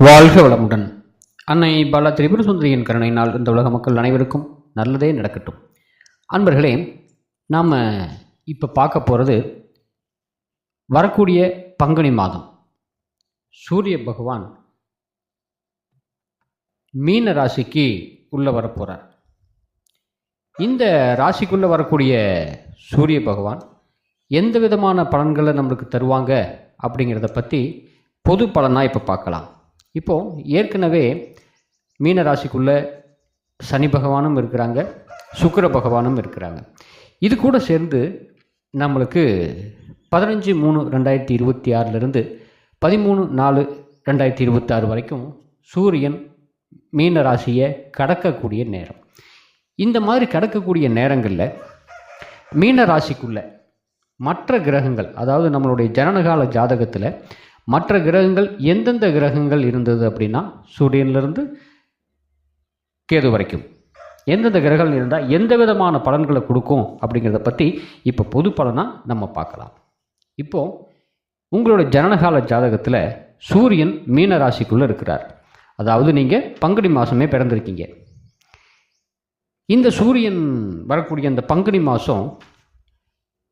வாழ்க வளமுடன். அன்னை பாலா திரிபுர சுந்தரியின் கருணையினால் இந்த உலக மக்கள் அனைவருக்கும் நல்லதே நடக்கட்டும். அன்பர்களே, நாம் இப்போ பார்க்க போகிறது வரக்கூடிய பங்குனி மாதம் சூரிய பகவான் மீன ராசிக்கு உள்ளே வரப்போகிறார். இந்த ராசிக்குள்ளே வரக்கூடிய சூரிய பகவான் எந்த விதமான பலன்களை நம்மளுக்கு தருவாங்க அப்படிங்கிறத பற்றி பொது பலனாக இப்போ பார்க்கலாம். இப்போது ஏற்கனவே மீன ராசிக்குள்ளே சனி பகவானும் இருக்கிறாங்க, சுக்கிர பகவானும் இருக்கிறாங்க. இது கூட சேர்ந்து நம்மளுக்கு 15/3/2026 13/4/2026 வரைக்கும் சூரியன் மீன ராசியை கடக்கக்கூடிய நேரம். இந்த மாதிரி கடக்கக்கூடிய நேரங்களில் மீன ராசிக்குள்ளே மற்ற கிரகங்கள், அதாவது நம்மளுடைய ஜனனகால ஜாதகத்தில் மற்ற கிரகங்கள் எந்தெந்த கிரகங்கள் இருந்தது அப்படின்னா, சூரியனிலிருந்து கேது வரைக்கும் எந்தெந்த கிரகங்கள் இருந்தால் எந்த விதமான பலன்களை கொடுக்கும் அப்படிங்கிறத பற்றி இப்போ பொது பலனாக நம்ம பார்க்கலாம். இப்போது உங்களோட ஜனனகால ஜாதகத்தில் சூரியன் மீன ராசிக்குள்ளே இருக்கிறார். அதாவது நீங்கள் பங்குனி மாதமே பிறந்திருக்கீங்க. இந்த சூரியன் வரக்கூடிய அந்த பங்குனி மாதம்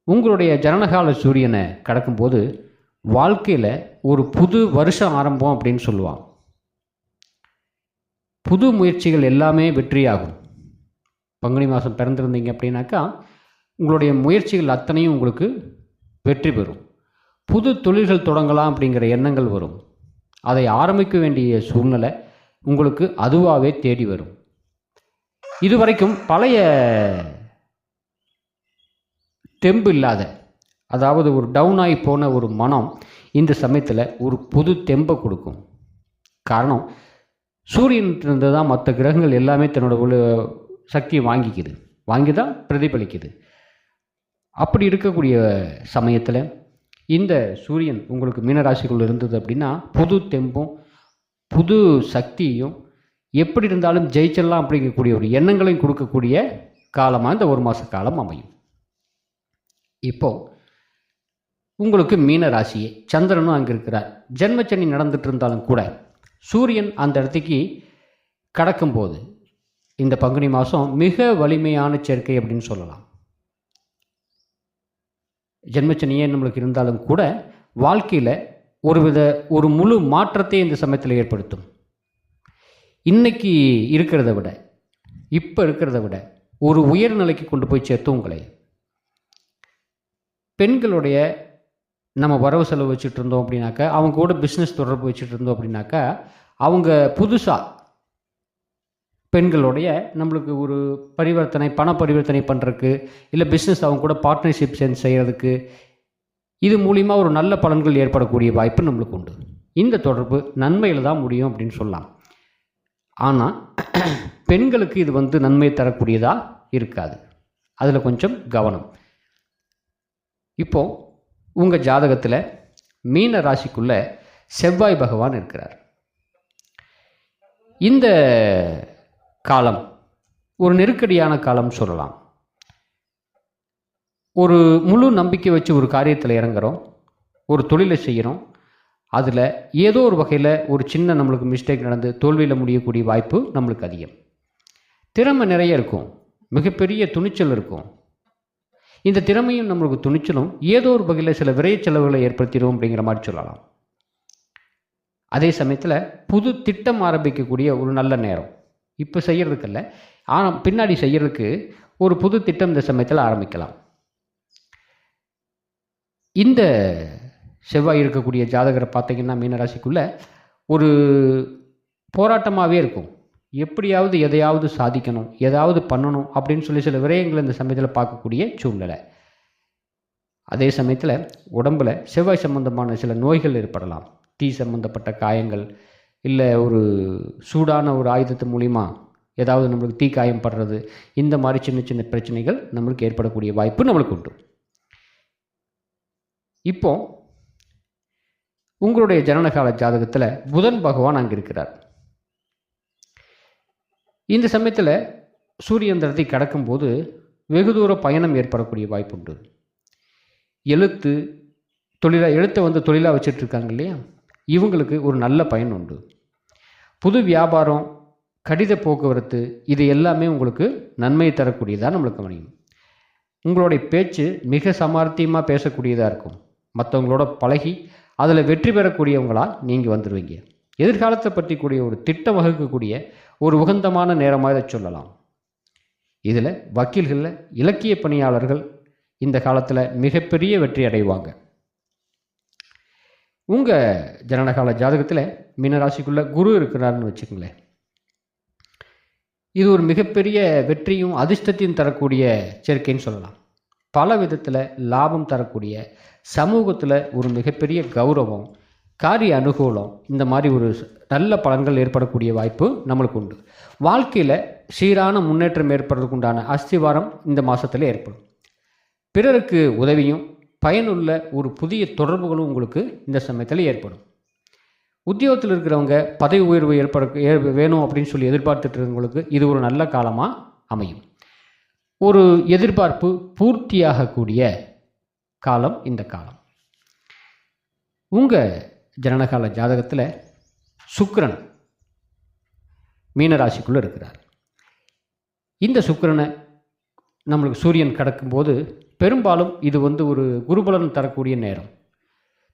உங்களுடைய ஜனனகால சூரியனை கடக்கும்போது வாழ்க்கையில் ஒரு புது வருஷம் ஆரம்பம் அப்படின்னு சொல்லுவாங்க. புது முயற்சிகள் எல்லாமே வெற்றியாகும். பங்குனி மாதம் பிறந்திருந்தீங்க அப்படின்னாக்கா உங்களுடைய முயற்சிகள் அத்தனையும் உங்களுக்கு வெற்றி பெறும். புது தொழில்கள் தொடங்கலாம் அப்படிங்கிற எண்ணங்கள் வரும். அதை ஆரம்பிக்க வேண்டிய சூழ்நிலை உங்களுக்கு அதுவாகவே தேடி வரும். இதுவரைக்கும் பழைய தெம்பு இல்லாத, அதாவது ஒரு டவுன் ஆகி போன ஒரு மனம் இந்த சமயத்தில் ஒரு புது தெம்பை கொடுக்கும். காரணம், சூரியன்கிட்ட தான் மற்ற கிரகங்கள் எல்லாமே தன்னோட சக்தியை வாங்கி தான் பிரதிபலிக்குது. அப்படி இருக்கக்கூடிய சமயத்தில் இந்த சூரியன் உங்களுக்கு மீனராசிக்குள்ளே இருந்தது அப்படின்னா புது தெம்பும் புது சக்தியையும் எப்படி இருந்தாலும் ஜெயிச்சிடலாம் அப்படிங்கக்கூடிய ஒரு எண்ணங்களையும் கொடுக்கக்கூடிய காலமாக இந்த ஒரு மாத காலம் அமையும். இப்போது உங்களுக்கு மீன ராசியே சந்திரனும் அங்கே இருக்கிறார். ஜென்மச்சனி நடந்துட்டு இருந்தாலும் கூட சூரியன் அந்த இடத்துக்கு கடக்கும்போது இந்த பங்குனி மாதம் மிக வலிமையான சேர்க்கை அப்படின்னு சொல்லலாம். ஜென்மச்சனியே நம்மளுக்கு இருந்தாலும் கூட வாழ்க்கையில் ஒரு முழு மாற்றத்தை இந்த சமயத்தில் ஏற்படுத்தும். இன்னைக்கு இருக்கிறத விட இப்போ இருக்கிறத விட ஒரு உயர்நிலைக்கு கொண்டு போய் சேர்த்து உங்களை. பெண்களுடைய நம்ம வரவு செலவு வச்சுட்டு இருந்தோம் அப்படின்னாக்கா, அவங்க கூட பிஸ்னஸ் தொடர்பு வச்சுட்டு இருந்தோம் அப்படின்னாக்கா, அவங்க புதுசாக பெண்களுடைய நம்மளுக்கு ஒரு பண பரிவர்த்தனை பண்ணுறதுக்கு, இல்லை பிஸ்னஸ் அவங்க கூட பார்ட்னர்ஷிப் சேர்ந்து செய்கிறதுக்கு, இது மூலிமா ஒரு நல்ல பலன்கள் ஏற்படக்கூடிய வாய்ப்பு நம்மளுக்கு உண்டு. இந்த தொடர்பு நன்மையில் தான் முடியும் அப்படின்னு சொல்லலாம். ஆனால் பெண்களுக்கு இது நன்மை தரக்கூடியதாக இருக்காது. அதில் கொஞ்சம் கவனம். இப்போது உங்கள் ஜாதகத்தில் மீன ராசிக்குள்ளே செவ்வாய் பகவான் இருக்கிறார். இந்த காலம் ஒரு நெருக்கடியான காலம் சொல்லலாம். ஒரு முழு நம்பிக்கை வச்சு ஒரு காரியத்தில் இறங்குறோம், ஒரு தொழிலை செய்கிறோம். அதில் ஏதோ ஒரு வகையில் ஒரு சின்ன நம்மளுக்கு மிஸ்டேக் நடந்து தோல்வியில் முடியக்கூடிய வாய்ப்பு நம்மளுக்கு அதிகம். திறமை நிறைய இருக்கும், மிகப்பெரிய துணிச்சல் இருக்கும். இந்த திறமையும் நம்மளுக்கு துணிச்சலும் ஏதோ ஒரு வகையில் சில விரைய செலவுகளை ஏற்படுத்திடும் அப்படிங்கிற மாதிரி சொல்லலாம். அதே சமயத்தில் புது திட்டம் ஆரம்பிக்கக்கூடிய ஒரு நல்ல நேரம். இப்போ செய்கிறதுக்கல்ல, ஆனால் பின்னாடி செய்கிறதுக்கு ஒரு புது திட்டம் இந்த சமயத்தில் ஆரம்பிக்கலாம். இந்த செவ்வாய் இருக்கக்கூடிய ஜாதகரை பார்த்தீங்கன்னா மீனராசிக்குள்ளே ஒரு போராட்டமாகவே இருக்கும். எப்படியாவது எதையாவது சாதிக்கணும், எதாவது பண்ணணும் அப்படின்னு சொல்லி சில விரயங்களை இந்த சமயத்தில் பார்க்கக்கூடிய சூழ்நிலை. அதே சமயத்தில் உடம்பில் செவ்வாய் சம்பந்தமான சில நோய்கள் ஏற்படலாம். தீ சம்பந்தப்பட்ட காயங்கள், இல்லை ஒரு சூடான ஒரு ஆயுதத்து மூலிமா ஏதாவது நம்மளுக்கு தீ காயம் படுறது, இந்த மாதிரி சின்ன சின்ன பிரச்சனைகள் நம்மளுக்கு ஏற்படக்கூடிய வாய்ப்பு நம்மளுக்கு உண்டு. இப்போ உங்களுடைய ஜனனகால ஜாதகத்தில் புதன் பகவான் அங்கே இருக்கிறார். இந்த சமயத்தில் சூரியந்திரத்தை கடக்கும்போது வெகு தூர பயணம் ஏற்படக்கூடிய வாய்ப்பு உண்டு. எழுத்தை தொழிலாக வச்சுட்டு இருக்காங்க இல்லையா, இவங்களுக்கு ஒரு நல்ல பயன் உண்டு. புது வியாபாரம், கடித போக்குவரத்து, இது எல்லாமே உங்களுக்கு நன்மை தரக்கூடியதாக நம்மளுக்கு அமையும். உங்களுடைய பேச்சு மிக சாமர்த்தியமாக பேசக்கூடியதாக இருக்கும். மற்றவங்களோட பழகி அதில் வெற்றி பெறக்கூடியவங்களாக நீங்கள் வந்துடுவீங்க. எதிர்காலத்தை பற்றி கூடிய ஒரு திட்டம் வகுக்கக்கூடிய ஒரு உகந்தமான நேரமாக இதை சொல்லலாம். இதில் வக்கீல்களில் இலக்கிய பணியாளர்கள் இந்த காலத்தில் மிகப்பெரிய வெற்றி அடைவாங்க. உங்கள் ஜனனகால ஜாதகத்தில் மீனராசிக்குள்ளே குரு இருக்கிறாருன்னு வச்சுக்கோங்களேன். இது ஒரு மிகப்பெரிய வெற்றியும் அதிர்ஷ்டத்தையும் தரக்கூடிய சேர்க்கைன்னு சொல்லலாம். பல விதத்தில் லாபம் தரக்கூடிய, சமூகத்தில் ஒரு மிகப்பெரிய கௌரவம், காரிய அனுகூலம், இந்த மாதிரி ஒரு நல்ல பலன்கள் ஏற்படக்கூடிய வாய்ப்பு நம்மளுக்கு உண்டு. வாழ்க்கையில் சீரான முன்னேற்றம் ஏற்படுறதுக்கு உண்டான அஸ்திவாரம் இந்த மாதத்தில் ஏற்படும். பிறருக்கு உதவியும் பயனுள்ள ஒரு புதிய தொடர்புகளும் உங்களுக்கு இந்த சமயத்தில் ஏற்படும். உத்தியோகத்தில் இருக்கிறவங்க பதவி உயர்வு வேணும் அப்படின்னு சொல்லி எதிர்பார்த்துட்டு இருக்கிறவங்களுக்கு இது ஒரு நல்ல காலமாக அமையும். ஒரு எதிர்பார்ப்பு பூர்த்தியாகக்கூடிய காலம் இந்த காலம். உங்கள் ஜனனகால ஜாதகத்தில் சுக்கிரன் மீனராசிக்குள்ளே இருக்கிறார். இந்த சுக்கிரனை நம்மளுக்கு சூரியன் கடக்கும்போது பெரும்பாலும் இது ஒரு குருபலன் தரக்கூடிய நேரம்.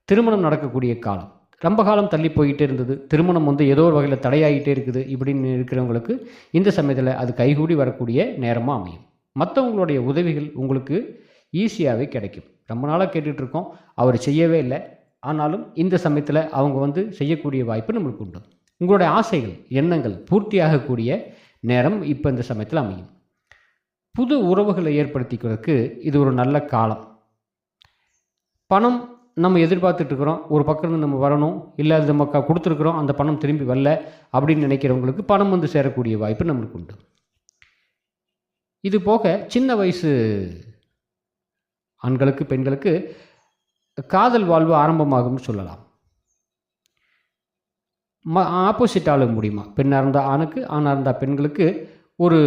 திருமணம் நடக்கக்கூடிய காலம். ரொம்ப காலம் தள்ளி போய்கிட்டே இருந்தது, திருமணம் ஏதோ ஒரு வகையில் தடையாகிட்டே இருக்குது இப்படின்னு இருக்கிறவங்களுக்கு இந்த சமயத்தில் அது கைகூடி வரக்கூடிய நேரமாக அமையும். மற்றவங்களுடைய உதவிகள் உங்களுக்கு ஈஸியாகவே கிடைக்கும். ரொம்ப நாளாக கேட்டுட்ருக்கோம், அவர் செய்யவே இல்லை, ஆனாலும் இந்த சமயத்தில் அவங்க செய்யக்கூடிய வாய்ப்பு நம்மளுக்கு உண்டு. உங்களுடைய ஆசைகள், எண்ணங்கள் பூர்த்தியாகக்கூடிய நேரம் இப்போ இந்த சமயத்தில் அமையும். புது உறவுகளை ஏற்படுத்திக்கிறதுக்கு இது ஒரு நல்ல காலம். பணம் நம்ம எதிர்பார்த்துட்ருக்குறோம், ஒரு பக்கம் நம்ம வரணும், இல்லை அது நம்ம கொடுத்துருக்குறோம், அந்த பணம் திரும்பி வரல அப்படின்னு நினைக்கிறவங்களுக்கு பணம் சேரக்கூடிய வாய்ப்பு நம்மளுக்கு உண்டு. இது போக சின்ன வயசு ஆண்களுக்கு, பெண்களுக்கு காதல் வாழ்வு ஆரம்பமாகும்னு சொல்லலாம். ஆப்போசிட் ஆளுக முடியுமா, பெண்ணாக இருந்தால் ஆணுக்கு, ஆணாக இருந்தால் பெண்களுக்கு ஒரு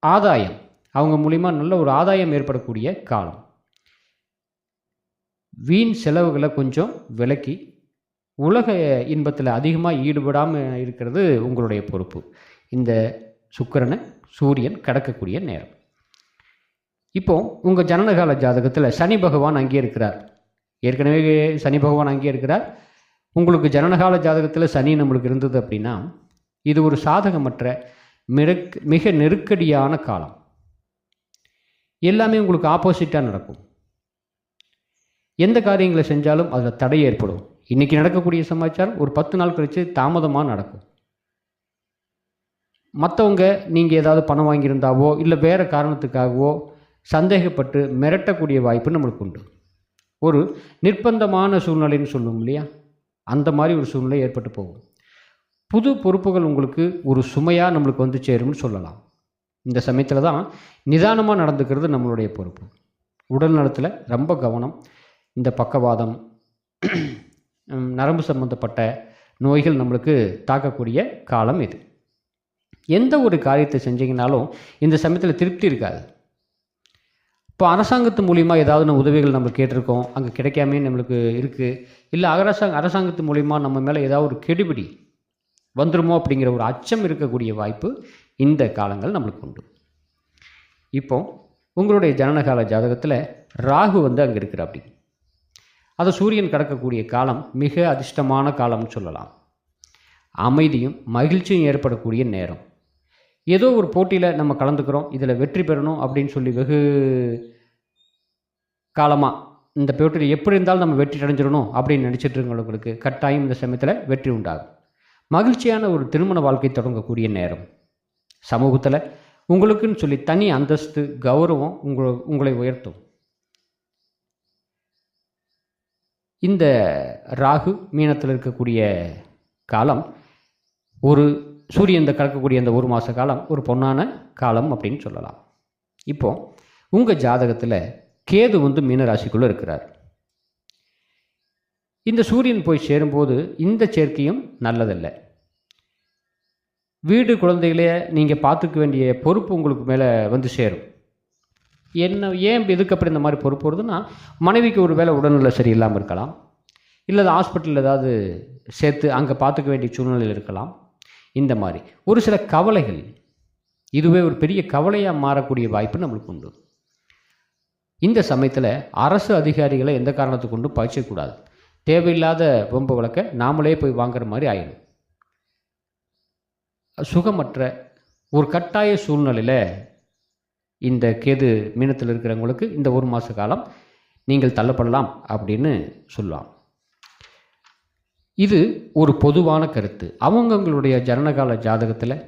ஆதாயம், அவங்க மூலிமா நல்ல ஒரு ஆதாயம் ஏற்படக்கூடிய காலம். வீண் செலவுகளை கொஞ்சம் விலக்கி உலக இன்பத்தில் அதிகமாக ஈடுபடாமல் இருக்கிறது உங்களுடைய பொறுப்பு. இந்த சுக்கிரனை சூரியன் கடக்கக்கூடிய நேரம். இப்போ உங்கள் ஜனனகால ஜாதகத்தில் சனி பகவான் அங்கே இருக்கிறார். ஏற்கனவே சனி பகவான் அங்கே இருக்கிறார். உங்களுக்கு ஜனனகால ஜாதகத்தில் சனி நம்மளுக்கு இருந்தது அப்படின்னா இது ஒரு சாதகமற்ற மிக நெருக்கடியான காலம். எல்லாமே உங்களுக்கு ஆப்போசிட்டாக நடக்கும். எந்த காரியங்களை செஞ்சாலும் அதில் தடை ஏற்படும். இன்றைக்கி நடக்கக்கூடிய சமாச்சாரம் ஒரு 10 நாள் கழித்து தாமதமாக நடக்கும். மற்றவங்க நீங்கள் ஏதாவது பணம் வாங்கியிருந்தாவோ இல்லை வேறு காரணத்துக்காகவோ சந்தேகப்பட்டு மிரட்டக்கூடிய வாய்ப்பு நம்மளுக்கு உண்டு. ஒரு நிர்பந்தமான சூழ்நிலைன்னு சொல்லுவோம் இல்லையா, அந்த மாதிரி ஒரு சூழ்நிலை ஏற்பட்டு போகும். புது பொறுப்புகள் உங்களுக்கு ஒரு சுமையாக நம்மளுக்கு சேரும்னு சொல்லலாம். இந்த சமயத்தில் தான் நிதானமாக நடந்துக்கிறது நம்மளுடைய பொறுப்பு. உடல் நலத்தில் ரொம்ப கவனம். இந்த பக்கவாதம், நரம்பு சம்பந்தப்பட்ட நோய்கள் நம்மளுக்கு தாக்கக்கூடிய காலம் இது. எந்த ஒரு காரியத்தை செஞ்சீங்கனாலும் இந்த சமயத்தில் திருப்தி இருக்காது. இப்போ அரசாங்கத்து மூலிமா ஏதாவது உதவிகள் நம்ம கேட்டிருக்கோம், அங்கே கிடைக்காமே நம்மளுக்கு இருக்குது, இல்லை அரசாங்கத்து மூலிமா நம்ம மேலே ஏதாவது ஒரு கெடுபிடி வந்துருமோ அப்படிங்கிற ஒரு அச்சம் இருக்கக்கூடிய வாய்ப்பு இந்த காலங்கள் நம்மளுக்கு உண்டு. இப்போ உங்களுடைய ஜனனகால ஜாதகத்தில் ராகு அங்கே இருக்கிற அப்படி அதை சூரியன் கடக்கக்கூடிய காலம் மிக அதிர்ஷ்டமான காலம்னு சொல்லலாம். அமைதியும் மகிழ்ச்சியும் ஏற்படக்கூடிய நேரம். ஏதோ ஒரு போட்டியில் நம்ம கலந்துக்கிறோம், இதில் வெற்றி பெறணும் அப்படின்னு சொல்லி வெகு காலமாக இந்த போட்டியில் எப்படி இருந்தாலும் நம்ம வெற்றி அடைஞ்சிடணும் அப்படின்னு நினச்சிட்டு இருக்கவங்களுக்கு கட்டாயம் இந்த சமயத்தில் வெற்றி உண்டாகும். மகிழ்ச்சியான ஒரு திருமண வாழ்க்கை தொடங்கக்கூடிய நேரம். சமூகத்தில் உங்களுக்குன்னு சொல்லி தனி அந்தஸ்து, கௌரவம் உங்களை உயர்த்தும். இந்த ராகு மீனத்தில் இருக்கக்கூடிய காலம் ஒரு சூரியன் கடக்கக்கூடிய இந்த ஒரு மாத காலம் ஒரு பொன்னான காலம் அப்படின்னு சொல்லலாம். இப்போ உங்கள் ஜாதகத்தில் கேது மீனராசிக்குள்ளே இருக்கிறார். இந்த சூரியன் போய் சேரும்போது இந்த சேர்க்கையும் நல்லதில்லை. வீடு குழந்தைகளே நீங்கள் பார்த்துக்க வேண்டிய பொறுப்பு உங்களுக்கு மேலே சேரும். ஏன் இதுக்கப்புறம் இந்த மாதிரி பொறுப்பு வருதுன்னா, மனைவிக்கு ஒரு வேளை உடல்நிலை சரியில்லாமல் இருக்கலாம், இல்லை ஹாஸ்பிட்டலில் ஏதாவது சேர்த்து அங்கே பார்த்துக்க வேண்டிய சூழ்நிலையில் இருக்கலாம். இந்த மாதிரி ஒரு சில கவலைகள், இதுவே ஒரு பெரிய கவலையாக மாறக்கூடிய வாய்ப்பு நம்மளுக்கு உண்டு. இந்த சமயத்தில் அரசு அதிகாரிகளை எந்த காரணத்தை கொண்டு பழிச்சக்கூடாது. தேவையில்லாத வம்பு வழக்க நாமளே போய் வாங்குற மாதிரி ஆயிடும். சுகமற்ற ஒரு கட்டாய சூழ்நிலையில் இந்த கேது மீனத்தில் இருக்கிறவங்களுக்கு இந்த ஒரு மாத காலம் நீங்கள் தள்ளப்படலாம் அப்படின்னு சொல்லலாம். இது ஒரு பொதுவான கருத்து. அவங்களுடைய ஜனனகால ஜாதகத்தில்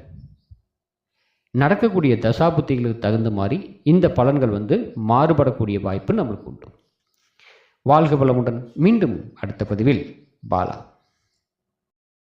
நடக்கக்கூடிய தசாபுத்திகளுக்கு தகுந்த மாதிரி இந்த பலன்கள் மாறுபடக்கூடிய வாய்ப்பு நம்மளுக்கு உண்டு. வாழ்க வளமுடன். மீண்டும் அடுத்த பதிவில் பாலா.